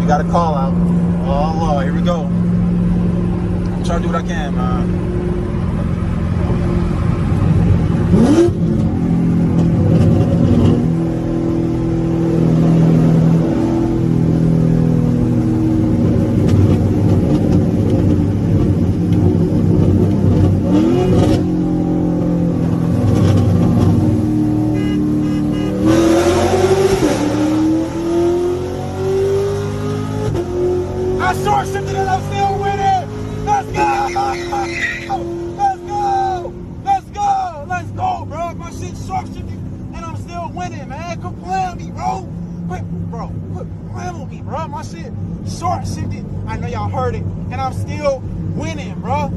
We got a call out. Oh, Lord, here we go. I'm trying to do what I can, man. I short shifted and I'm still winning. Let's go! Let's go! Let's go! Let's go, bro. My shit short shifted and I'm still winning, man. Quit playing with me, bro. Quit playing with me, bro. My shit short shifted. I know y'all heard it, and I'm still winning, bro.